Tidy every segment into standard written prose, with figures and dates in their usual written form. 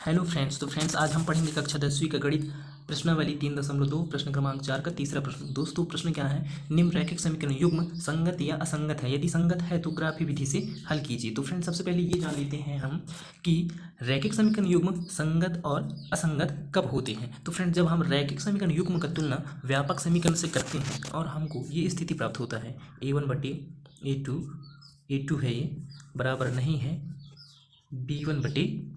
Hello friends. तो friends आज हम पढ़ेंगे कक्षा 10वीं का गणित प्रश्नावली 3.2 प्रश्न क्रमांक 4 का तीसरा प्रश्न। दोस्तों प्रश्न क्या है, निम्न रैखिक समीकरण युग्म संगत या असंगत है, यदि संगत है तो ग्राफी विधि से हल कीजिए। तो फ्रेंड्स सबसे पहले ये जान लेते हैं हम कि रैखिक समीकरण युग्म संगत और असंगत कब होते हैं। तो फ्रेंड्स जब हम रैखिक समीकरण युग्म का तुलना व्यापक समीकरण से करते हैं और हमको ये स्थिति प्राप्त होता है a1/a2, a2 है ये बराबर नहीं है b1/b2।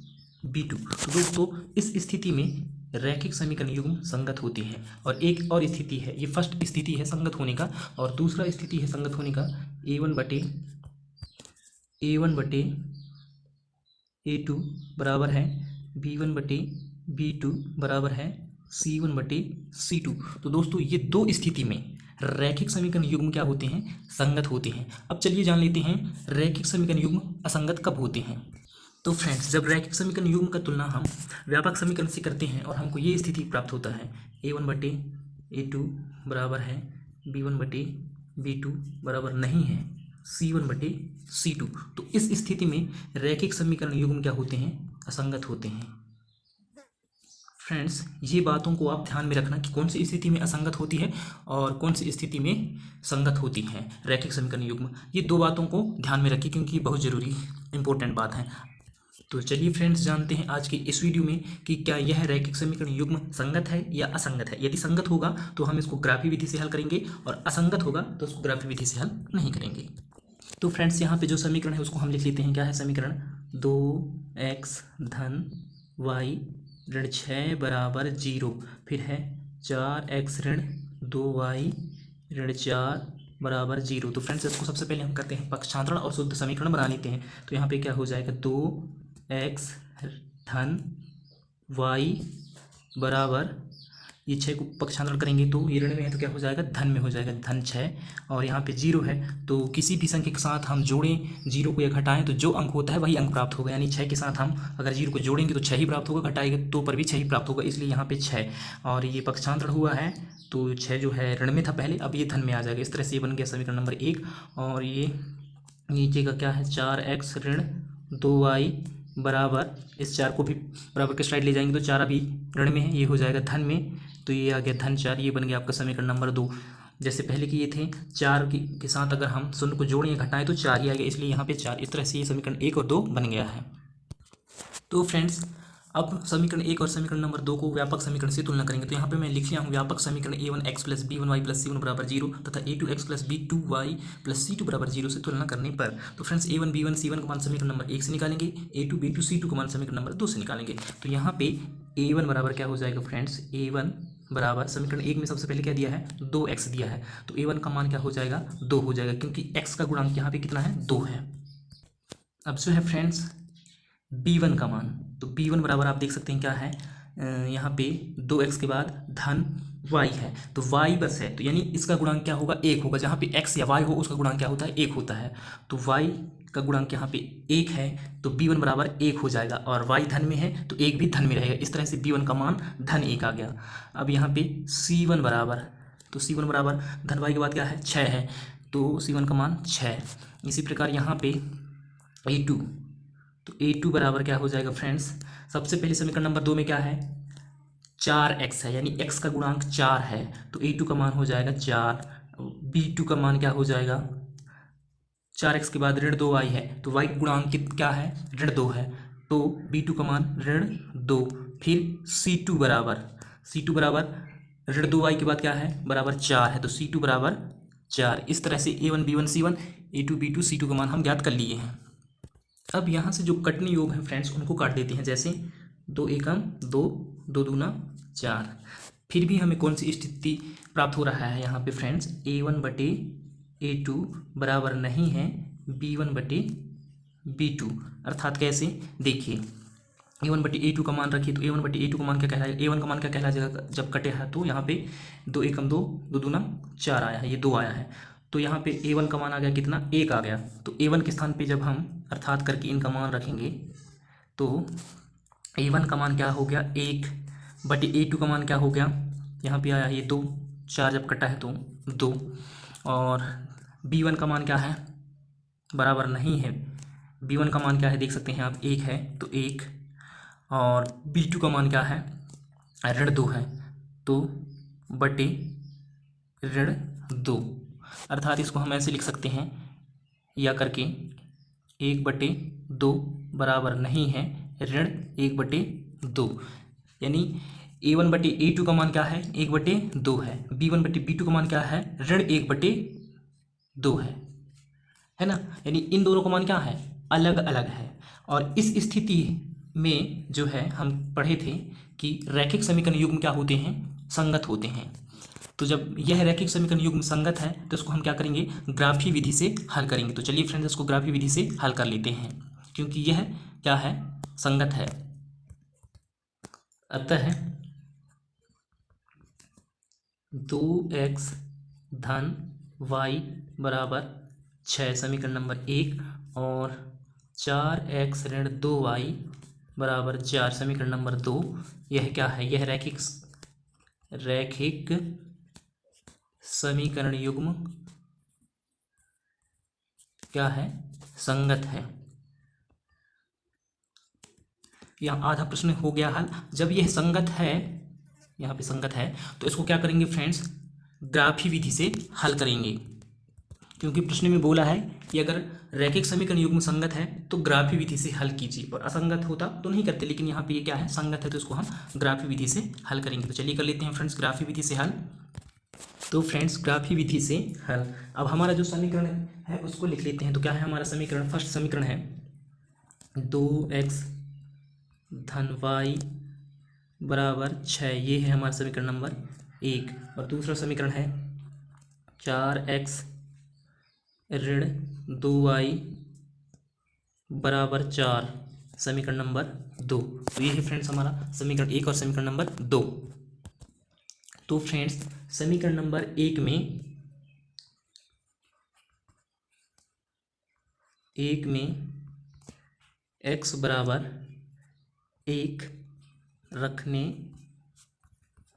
तो दोस्तों इस स्थिति में रैखिक समीकरण युग्म संगत होते हैं। और एक और स्थिति है, ये फर्स्ट स्थिति है संगत होने का, और दूसरा स्थिति है संगत होने का a1/a2 बराबर है b1/b2 बराबर है c1/c2। तो दोस्तों ये दो स्थिति में रैखिक समीकरण युग्म क्या होते हैं, संगत होते हैं। अब चलिए जान लेते हैं रैखिक समीकरण युग्म असंगत कब होते हैं। तो फ्रेंड्स जब रैखिक समीकरण युग्म का तुलना हम व्यापक समीकरण से करते हैं और हमको ये स्थिति प्राप्त होता है a1/a2 बराबर है b1/b2 बराबर नहीं है c1/c2। तो इस स्थिति में रैखिक समीकरण युग्म क्या होते हैं, असंगत होते हैं। फ्रेंड्स ये बातों को आप ध्यान में रखना कि कौन सी स्थिति में असंगत होती है और कौन सी स्थिति में संगत होती है रैखिक समीकरण युग्म। ये दो बातों को ध्यान में रखिए क्योंकि बहुत ज़रूरी इंपॉर्टेंट बात है। तो चलिए फ्रेंड्स जानते हैं आज के इस वीडियो में कि क्या यह रैखिक समीकरण युग्म संगत है या असंगत है। यदि संगत होगा तो हम इसको ग्राफी विधि से हल करेंगे और असंगत होगा तो उसको ग्राफी विधि से हल नहीं करेंगे। तो फ्रेंड्स यहाँ पे जो समीकरण है उसको हम लिख लेते हैं। क्या है समीकरण, 2x धन y ऋण 6 बराबर 0, फिर है 4x ऋण 2y ऋण 4 बराबर 0। तो फ्रेंड्स इसको सबसे पहले हम करते हैं पक्षांतरण और शुद्ध समीकरण बना लेते हैं। तो यहाँ पे क्या हो जाएगा, 2x धन y बराबर, ये 6 को पक्षांतरण करेंगे तो ये ऋण में है तो क्या हो जाएगा, धन में हो जाएगा, धन 6। और यहाँ पे 0 है तो किसी भी संख्या के साथ हम जोड़ें 0 को या घटाएं तो जो अंक होता है वही अंक प्राप्त होगा। यानी 6 के साथ हम अगर 0 को जोड़ेंगे तो 6 ही प्राप्त होगा, घटाएंगे तो पर भी 6 ही प्राप्त होगा, इसलिए यहाँ पे 6। और ये पक्षांतरण हुआ है तो 6 जो है ऋण में था पहले, अब ये धन में आ जाएगा। इस तरह से ये बन गया समीकरण नंबर 1। और ये नीचे का क्या है, 4x ऋण 2y बराबर, इस 4 को भी बराबर के साइड ले जाएंगे तो 4 अभी ऋण में है, ये हो जाएगा धन में, तो ये आ गया धन 4। ये बन गया आपका समीकरण नंबर 2। जैसे पहले के ये थे 4 के साथ अगर हम शून्य को जोड़ें या घटाएं तो 4 ही आ गया, इसलिए यहाँ पे 4। इस तरह से ये समीकरण 1 और 2 बन गया है। तो फ्रेंड्स अब समीकरण 1 और समीकरण नंबर 2 को व्यापक समीकरण से तुलना करेंगे। तो यहाँ पे मैं लिख लिया हूँ व्यापक समीकरण a1x plus b1y plus c1 बराबर 0 तथा a2x plus b2y plus c2 बराबर 0 से तुलना करने पर तो फ्रेंड्स a1 b1 c1 का मान समीकरण नंबर 1 से निकालेंगे, a2 b2 c2 का मान समीकरण नंबर 2 से निकालेंगे। तो यहाँ पे a1 बराबर क्या हो जाएगा फ्रेंड्स, a1 बराबर समीकरण 1 में सबसे पहले क्या दिया है, 2x दिया है, तो a1 का मान क्या हो जाएगा, 2 हो जाएगा, क्योंकि x का गुणांक यहाँ पे कितना है, 2 है। अब जो है फ्रेंड्स b1 का मान, तो b1 बराबर आप देख सकते हैं क्या है, यहाँ पे 2x के बाद धन y है, तो y बस है, तो यानी इसका गुणांक क्या होगा, 1 होगा। जहाँ पे x या y हो उसका गुणांक क्या होता है, 1 होता है, तो y का गुणांक यहाँ पे 1 है, तो b1 बराबर 1 हो जाएगा। और y धन में है तो 1 भी धन में रहेगा, इस तरह से b1 का मान धन 1 आ गया। अब यहाँ पे c1 बराबर, तो c1 बराबर धन y के बाद क्या है, 6 है, तो c1 का मान 6। इसी प्रकार यहाँ पे a2, तो a2 बराबर क्या हो जाएगा फ्रेंड्स, सबसे पहले समीकरण नंबर 2 में क्या है, 4x है, यानी x का गुणांक 4 है, तो a2 का मान हो जाएगा 4। b2 का मान क्या हो जाएगा, 4x के बाद ऋण 2y है, तो y गुणांक क्या है, ऋण 2 है, तो b2 का मान ऋण 2। फिर c2 बराबर ऋण 2y के बाद क्या है, बराबर 4 है, तो c2 बराबर 4। इस तरह से a1 b1 c1 a2 b2 c2 का मान हम ज्ञात कर लिए हैं। अब यहाँ से जो कटने योग हैं फ्रेंड्स उनको काट देते हैं, जैसे 2 एकम 2, 2 दूना 4। फिर भी हमें कौन सी स्थिति प्राप्त हो रहा है यहाँ पे फ्रेंड्स, a1/a2 बराबर नहीं है b1/b2। अर्थात कैसे, देखिए a1/a2 का मान रखिए, तो a1/a2 का मान क्या कहलाएगा, a1 का मान क्या कहलाएगा जब कटे है, तो यहाँ पे 2 एकम 2, 2 दूना 4 आया है, ये 2 आया है, तो यहाँ पे a1 का मान आ गया कितना, 1 आ गया। तो a1 के स्थान पे जब हम अर्थात करके इनका मान रखेंगे तो a1 का मान क्या हो गया, 1/a2 का मान क्या हो गया, यहाँ पे आया ये 2, 4 जब कटा है तो 2। और b1 का मान क्या है, बराबर नहीं है, b1 का मान क्या है देख सकते हैं आप, 1 है, तो 1। और b2 का मान क्या है, ऋण 2 है, तो बटे ऋण 2, अर्थात इसको हम ऐसे लिख सकते हैं या करके 1/2 बराबर नहीं है ऋण 1/2, यानी a1/a2 का मान क्या है, 1/2 है, b1/b2 का मान क्या है, ऋण 1/2 है ना। यानी इन दोनों का मान क्या है, अलग अलग है। और इस स्थिति में जो है हम पढ़े थे कि रैखिक समीकरण युग्म क्या होते हैं, संगत होते हैं। तो जब यह रैखिक समीकरण युग्म संगत है तो इसको हम क्या करेंगे, ग्राफी विधि से हल करेंगे। तो चलिए फ्रेंड्स इसको ग्राफी विधि से हल कर लेते हैं, क्योंकि यह क्या है, संगत है। अतः 2x धन y बराबर 6 समीकरण नंबर 1 और 4x ऋण 2y बराबर 4 समीकरण नंबर 2, यह क्या है, यह रैखिक समीकरण युग्म क्या है, संगत है। यहाँ आधा प्रश्न हो गया हल। जब यह संगत है, यहाँ पे संगत है, तो इसको क्या करेंगे फ्रेंड्स, ग्राफी विधि से हल करेंगे, क्योंकि प्रश्न में बोला है कि अगर रैखिक समीकरण युग्म संगत है तो ग्राफी विधि से हल कीजिए, और असंगत होता तो नहीं करते, लेकिन यहाँ पे ये क्या है, संगत है, तो इसको हम ग्राफी विधि से हल करेंगे। तो चलिए कर लेते हैं फ्रेंड्स ग्राफी विधि से हल। तो फ्रेंड्स ग्राफी विधि से हल, अब हमारा जो समीकरण है उसको लिख लेते हैं। तो क्या है हमारा समीकरण, फर्स्ट समीकरण है 2x धन y बराबर 6, ये है हमारा समीकरण नंबर 1। और दूसरा समीकरण है 4x ऋण 2y बराबर 4, समीकरण नंबर 2। तो ये है फ्रेंड्स हमारा समीकरण 1 और समीकरण नंबर 2। तो फ्रेंड्स समीकरण नंबर 1 में x बराबर 1 रखने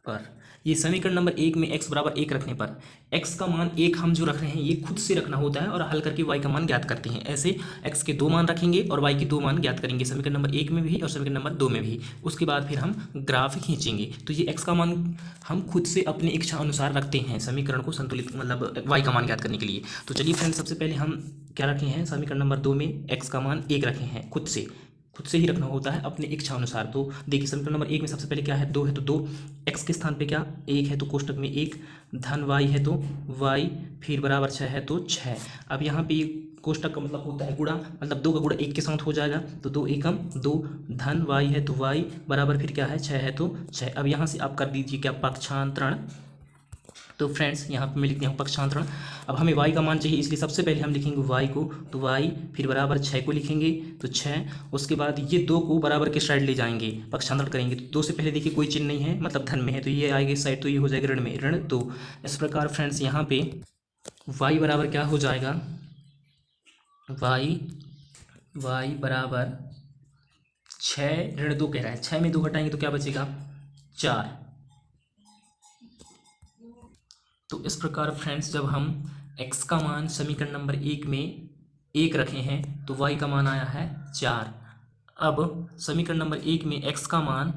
पर, ये समीकरण नंबर 1 में x बराबर 1 रखने पर, x का मान 1 हम जो रख रहे हैं ये खुद से रखना होता है और हल करके y का मान ज्ञात करते हैं। ऐसे x के 2 मान रखेंगे और y के 2 मान ज्ञात करेंगे, समीकरण नंबर 1 में भी और समीकरण नंबर 2 में भी। उसके बाद फिर हम ग्राफ खींचेंगे। तो ये x का मान हम खुद से अपनी इच्छा अनुसार रखते हैं समीकरण को संतुलित, मतलब y का मान ज्ञात करने के लिए। तो चलिए फ्रेंड्स सबसे पहले हम क्या रखे हैं, समीकरण नंबर 2 में x का मान 1 रखे हैं, खुद से ही रखना होता है अपने इच्छा अनुसार। तो देखिए समीकरण नंबर 1 में सबसे पहले क्या है, 2 है, तो 2, x के स्थान पे क्या 1 है तो कोष्टक में 1, धन y है तो y, फिर बराबर 6 है तो 6। अब यहाँ पे कोष्टक का मतलब होता है गुणा, मतलब 2 का गुणा 1 के साथ हो जाएगा, तो 2 एकम 2, धन y है तो y बराबर फिर क्या है 6 है तो 6। अब यहाँ से आप कर दीजिए क्या, पक्षांतरण। तो फ्रेंड्स यहाँ पे मैं लिखते हैं पक्षांतरण। अब हमें y का मान चाहिए, इसलिए सबसे पहले हम लिखेंगे y को, तो y फिर बराबर 6 को लिखेंगे तो 6। उसके बाद ये 2 को बराबर के साइड ले जाएंगे, पक्षांतरण करेंगे। तो 2 से पहले देखिए कोई चिन्ह नहीं है, मतलब धन में है, तो ये आएगी साइड, तो ये हो जाएगा ऋण में, ऋण 2। इस प्रकार फ्रेंड्स यहाँ पे y बराबर क्या हो जाएगा, y बराबर 6 ऋण 2 कह रहा है, 6 में 2 घटाएंगे तो क्या बचेगा 4। तो इस प्रकार फ्रेंड्स जब हम x का मान समीकरण नंबर 1 में 1 रखे हैं तो y का मान आया है 4। अब समीकरण नंबर 1 में x का मान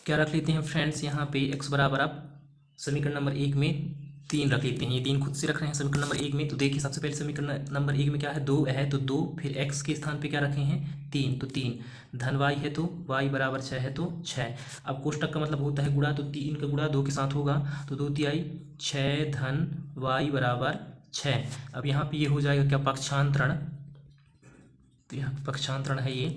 क्या रख लेते हैं फ्रेंड्स, यहाँ पे x बराबर अब समीकरण नंबर 1 में 3 रख लेते हैं। ये 3 खुद से रख रहे हैं समीकरण नंबर 1 में। तो देखिए सबसे पहले समीकरण नंबर 1 में क्या है, 2 है तो 2, फिर x के स्थान पे क्या रखे हैं 3, तो 3, धन y है तो y बराबर 6 है तो 6। अब कोष्टक का मतलब होता है गुणा, तो 3 का गुणा 2 के साथ होगा, तो 2 तिहाई 6 धन y बराबर 6। अब यहाँ पे ये हो जाएगा क्या, पक्षांतरण। तो यहाँ पक्षांतरण है ये,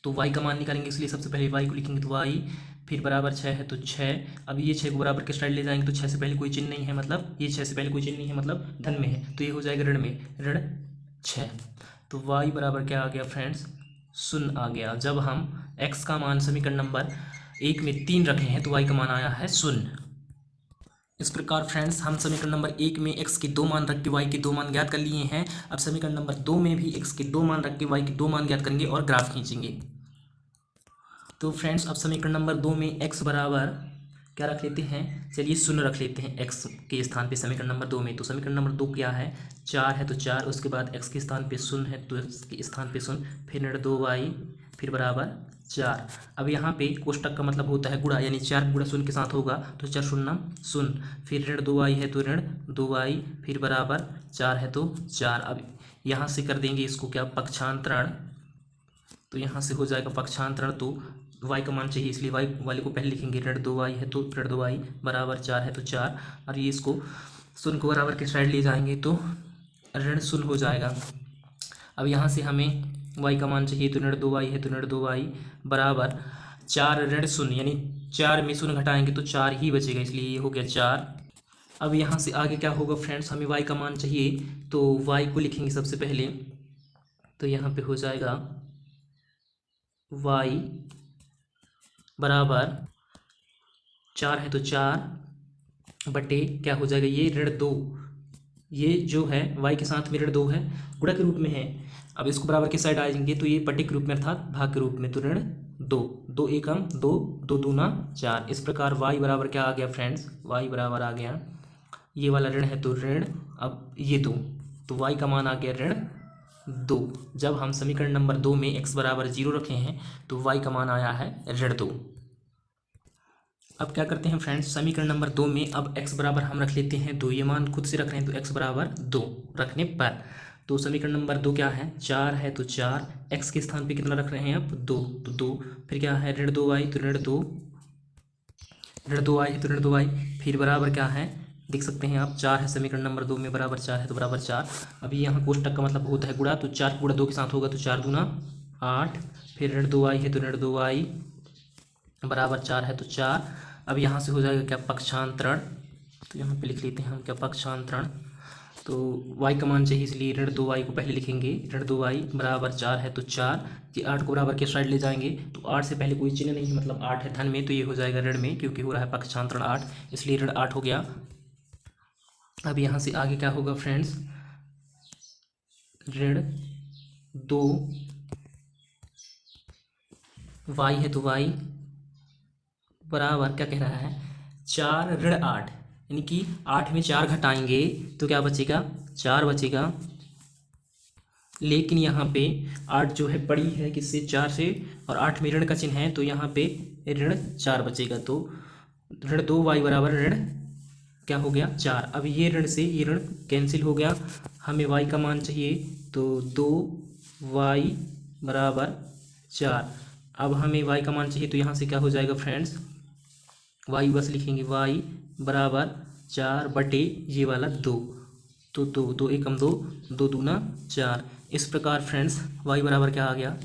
तो y का मान निकालेंगे, इसलिए सबसे पहले y को लिखेंगे, तो y फिर बराबर 6 है तो 6। अब ये 6 को बराबर के साइड ले जाएंगे, तो 6 से पहले कोई चिन्ह नहीं है, मतलब ये 6 से पहले कोई चिन्ह नहीं है, मतलब धन में है, तो ये हो जाएगा ऋण में, ऋण 6। तो y बराबर क्या आ गया फ्रेंड्स, 0 आ गया। जब हम x का मान समीकरण नंबर 1 में 3 रखे हैं तो y का मान आया है 0। इस प्रकार फ्रेंड्स हम समीकरण नंबर 1 में x के 2 मान रख के y के 2 मान ज्ञात कर लिए हैं। अब समीकरण नंबर 2 में भी x के 2 मान रख के y के 2 मान ज्ञात करेंगे और ग्राफ खींचेंगे। तो फ्रेंड्स अब समीकरण नंबर 2 में x बराबर क्या रख लेते हैं, चलिए 0 रख लेते हैं x के स्थान पे समीकरण नंबर 2 में। तो समीकरण नंबर 2 क्या है, 4 है तो 4, उसके बाद x के स्थान पे 0 है तो x के स्थान पे 0, फिर ऋण 2y फिर बराबर 4। अब यहाँ पे कोष्टक का मतलब होता है गुणा, यानी 4 गुणा शून्य के साथ होगा तो 4 शून्य शून्य, फिर ऋण 2y है तो ऋण 2y, फिर बराबर 4 है तो 4। अब यहाँ से कर देंगे इसको क्या, पक्षांतरण। तो यहाँ से हो जाएगा पक्षांतरण, तो y का मान चाहिए इसलिए y वाले को पहले लिखेंगे, ऋण 2y है तो ऋण 2y, बराबर 4 है तो 4। और ये इसको शून्य को बराबर के साइड ले जाएंगे तो ऋण शून्य हो जाएगा। अब यहाँ से हमें y का मान चाहिए तो ऋण 2y है तो ऋण 2y, बराबर 4 ऋण शून्य, यानी 4 में शून्य घटाएंगे तो 4 ही बचेगा, इसलिए ये हो गया 4। अब यहाँ से आगे क्या होगा फ्रेंड्स, हमें y का मान चाहिए तो y को लिखेंगे सबसे पहले। तो यहाँ पे हो जाएगा y बराबर 4 है तो 4 बटे क्या हो जाएगा, ये ऋण 2, ये जो है y के साथ में ऋण 2 है, गुणा के रूप में है। अब इसको बराबर के साइड आएंगे तो ये बटे के रूप में अर्थात भाग के रूप में, तो ऋण 2, 2 एकम 2, 2 दूना 4। इस प्रकार y बराबर क्या आ गया फ्रेंड्स, y बराबर आ गया, ये वाला ऋण है तो ऋण, अब ये 2, तो y का मान आ गया ऋण 2। जब हम समीकरण नंबर 2 में x बराबर 0 रखे हैं तो y का मान आया है ऋण 2। अब क्या करते हैं फ्रेंड्स, समीकरण नंबर 2 में अब x बराबर हम रख लेते हैं 2, ये मान खुद से रख रहे हैं तो x बराबर 2 रखने पर, तो समीकरण नंबर 2 क्या है, 4 है तो 4, x के स्थान पे कितना रख रहे हैं अब 2, तो 2, फिर क्या है ऋण 2y तो ऋण 2, ऋण 2y है तो ऋण 2y, फिर बराबर क्या है देख सकते हैं आप 4 है समीकरण नंबर 2 में, बराबर 4 है तो बराबर 4। अभी यहाँ कोष्टक का मतलब होता है गुणा, तो 4 गुणा 2 के साथ होगा तो 4 दूना 8, फिर ऋण 2y है तो ऋण 2y, बराबर 4 है तो 4। अब यहाँ से हो जाएगा क्या, पक्षांतरण। तो यहाँ पे लिख लेते हैं हम क्या, पक्षांतरण। तो y का मान चाहिए इसलिए ऋण 2y को पहले लिखेंगे, ऋण 2y बराबर 4 है तो 4, कि 8 को बराबर के साइड ले जाएंगे तो 8 से पहले कोई चिन्ह नहीं है, मतलब 8 है धन में, तो ये हो जाएगा ऋण में, क्योंकि हो रहा है पक्षांतरण 8, इसलिए ऋण 8 हो गया। अब यहाँ से आगे क्या होगा फ्रेंड्स, ऋण 2 y है तो y बराबर क्या कह रहा है, 4 ऋण 8, यानी कि 8 में 4 घटाएंगे तो क्या बचेगा, 4 बचेगा। लेकिन यहाँ पे 8 जो है बड़ी है किससे, 4 से, और 8 में ऋण का चिन्ह है तो यहाँ पे ऋण 4 बचेगा, तो ऋण 2y बराबर ऋण क्या हो गया 4। अब ये ऋण से ये ऋण कैंसिल हो गया, हमें y का मान चाहिए तो 2y बराबर 4। अब हमें y का मान चाहिए तो यहाँ से क्या हो जाएगा फ्रेंड्स, y बस लिखेंगे y बराबर 4 बटे ये वाला 2, तो 2, 2 एकम 2, 2 दूना 4। इस प्रकार फ्रेंड्स y बराबर क्या आ गया,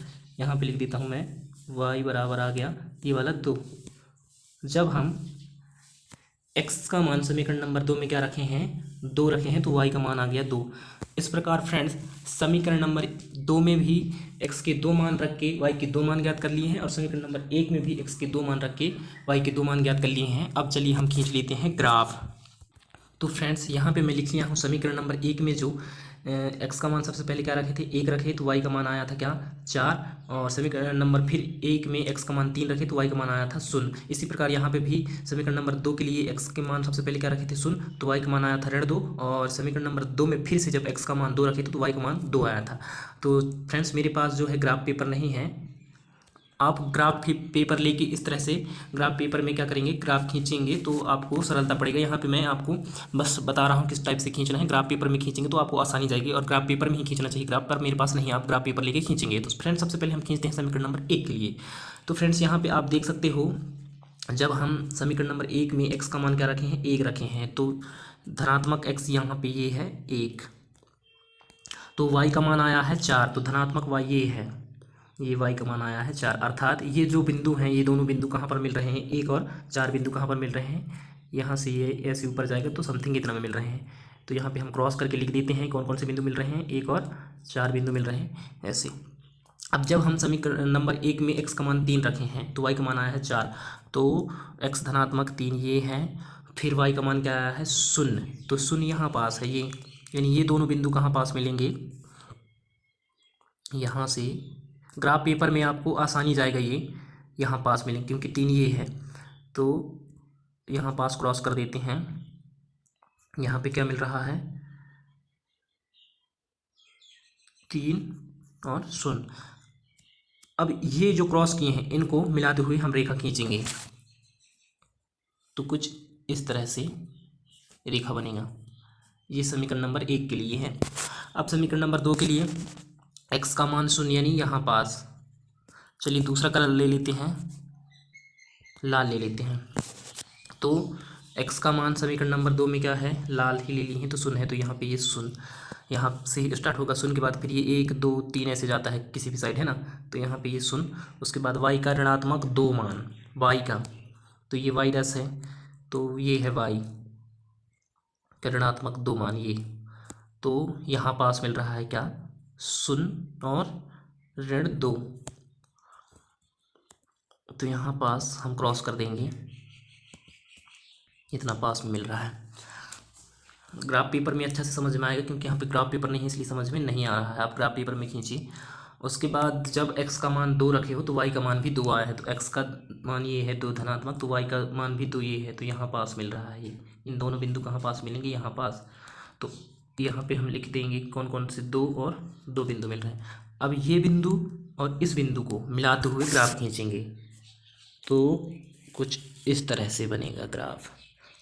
यहाँ पे लिख देता हूँ मैं, y बराबर आ गया ये वाला 2। जब हम x का मान समीकरण नंबर 2 में क्या रखे हैं, 2 रखे हैं, तो y का मान आ गया 2। इस प्रकार फ्रेंड्स समीकरण नंबर 2 में भी x के 2 मान रख के y के 2 मान ज्ञात कर लिए हैं, और समीकरण नंबर 1 में भी x के 2 मान रख के y के 2 मान ज्ञात कर लिए हैं। अब चलिए हम खींच लेते हैं ग्राफ। तो फ्रेंड्स यहाँ पे मैं लिख लिया हूँ समीकरण नंबर 1 में जो x का मान सबसे पहले क्या रखे थे, 1 रखे, तो y का मान आया था क्या 4, और समीकरण नंबर फिर 1 में x का मान 3 रखे तो y का मान आया था 0। इसी प्रकार यहाँ पे भी समीकरण नंबर 2 के लिए x के मान सबसे पहले क्या रखे थे 0, तो y का मान आया था ऋण 2, और समीकरण नंबर 2 में फिर से जब x का मान 2 रखे थे तो y का मान 2 आया था। तो फ्रेंड्स मेरे पास जो है ग्राफ पेपर नहीं है, आप ग्राफ पेपर लेके इस तरह से ग्राफ पेपर में क्या करेंगे, ग्राफ खींचेंगे तो आपको सरलता पड़ेगा। यहाँ पे मैं आपको बस बता रहा हूँ किस टाइप से खींचना है, ग्राफ पेपर में खींचेंगे तो आपको आसानी जाएगी, और ग्राफ पेपर में ही खींचना चाहिए, ग्राफ पर मेरे पास नहीं, आप ग्राफ पेपर लेके खींचेंगे। तो फ्रेंड्स सबसे पहले हम खींचते हैं समीकरण नंबर 1 के लिए। तो फ्रेंड्स यहाँ पर आप देख सकते हो, जब हम समीकरण नंबर 1 में x का मान क्या रखे हैं, 1 रखे हैं, तो धनात्मक x यहाँ पे ये है 1, तो y का मान आया है 4, तो धनात्मक y ये है, ये y का मान आया है 4, अर्थात ये जो बिंदु हैं, ये दोनों बिंदु कहाँ पर मिल रहे हैं, 1 और 4 बिंदु कहाँ पर मिल रहे हैं, यहाँ से ये ऐसे ऊपर जाएगा तो समथिंग इतना में मिल रहे हैं। तो यहाँ पे हम क्रॉस करके लिख देते हैं कौन कौन से बिंदु मिल रहे हैं, 1 और 4 बिंदु मिल रहे हैं ऐसे। अब जब हम समीकरण नंबर 1 में x का मान 3 रखे हैं तो y का मान आया है 4, तो x धनात्मक 3 ये है, फिर y का मान क्या आया है 0, तो 0 यहाँ पास है ये, यानी ये दोनों बिंदु कहाँ पास मिलेंगे, यहाँ से ग्राफ पेपर में आपको आसानी जाएगा, ये यहाँ पास मिलेंगे क्योंकि 3 ये है, तो यहाँ पास क्रॉस कर देते हैं। यहाँ पे क्या मिल रहा है 3 और 0, अब ये जो क्रॉस किए हैं इनको मिलाते हुए हम रेखा खींचेंगे तो कुछ इस तरह से रेखा बनेगा। ये समीकरण नंबर 1 के लिए है। अब समीकरण नंबर 2 के लिए x का मान 0 यानी यहाँ पास। चलिए दूसरा कलर ले लेते हैं, लाल ले लेते हैं। तो x का मान समीकरण नंबर 2 में क्या है, लाल ही ले ली है तो 0 है, तो यहाँ पे ये 0 यहाँ से स्टार्ट होगा। 0 के बाद फिर ये 1 2 3 ऐसे जाता है किसी भी साइड, है ना। तो यहाँ पे ये 0, उसके बाद y का ऋणात्मक 2 मान, y का, तो ये y रस है, तो ये है y का ऋणात्मक 2 मान ये। तो यहाँ पास मिल रहा है क्या, 0 और -2। तो यहाँ पास हम क्रॉस कर देंगे, इतना पास में मिल रहा है। ग्राफ पेपर में अच्छा से समझ में आएगा, क्योंकि यहाँ पे ग्राफ पेपर नहीं इसलिए समझ में नहीं आ रहा है। आप ग्राफ पेपर में खींचिए। उसके बाद जब x का मान 2 रखे हो तो y का मान भी 2 आया है, तो x का मान ये है 2 धनात्मक, तो y का मान भी 2 ये है, तो यहाँ पास मिल रहा है। ये इन दोनों बिंदु कहाँ पास मिलेंगे, यहाँ पास। तो यहाँ पे हम लिख देंगे कौन कौन से 2 और 2 बिंदु मिल रहे हैं। अब ये बिंदु और इस बिंदु को मिलाते हुए ग्राफ खींचेंगे तो कुछ इस तरह से बनेगा ग्राफ।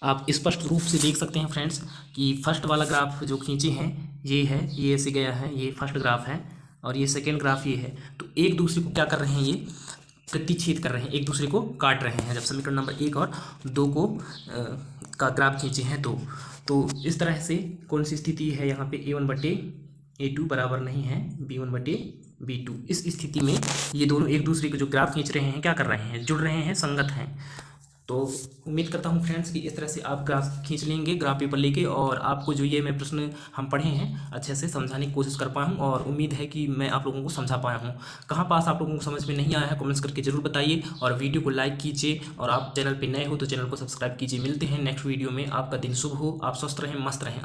आप स्पष्ट रूप से देख सकते हैं फ्रेंड्स कि फर्स्ट वाला ग्राफ जो खींचे हैं ये है, ये ऐसे गया है, ये फर्स्ट ग्राफ है, और ये सेकेंड ग्राफ ये है। तो एक दूसरे को क्या कर रहे हैं, ये प्रतिच्छेद कर रहे हैं, एक दूसरे को काट रहे हैं। जब समीकरण नंबर 1 और 2 को का ग्राफ खींचे हैं तो इस तरह से कौन सी स्थिति है यहाँ पे, a1/a2 बराबर नहीं है b1/b2। इस स्थिति में ये दोनों एक दूसरे को जो ग्राफ खींच रहे हैं क्या कर रहे हैं, जुड़ रहे हैं, संगत हैं। तो उम्मीद करता हूँ फ्रेंड्स कि इस तरह से आप ग्राफ खींच लेंगे ग्राफ पेपर लेके, और आपको जो ये मैं प्रश्न हम पढ़े हैं अच्छे से समझाने की कोशिश कर पाया हूँ, और उम्मीद है कि मैं आप लोगों को समझा पाया हूँ। कहाँ पास आप लोगों को समझ में नहीं आया है कमेंट्स करके जरूर बताइए, और वीडियो को लाइक कीजिए, और आप चैनल पर नए हो तो चैनल को सब्सक्राइब कीजिए। मिलते हैं नेक्स्ट वीडियो में। आपका दिन शुभ हो, आप स्वस्थ रहें, मस्त रहें।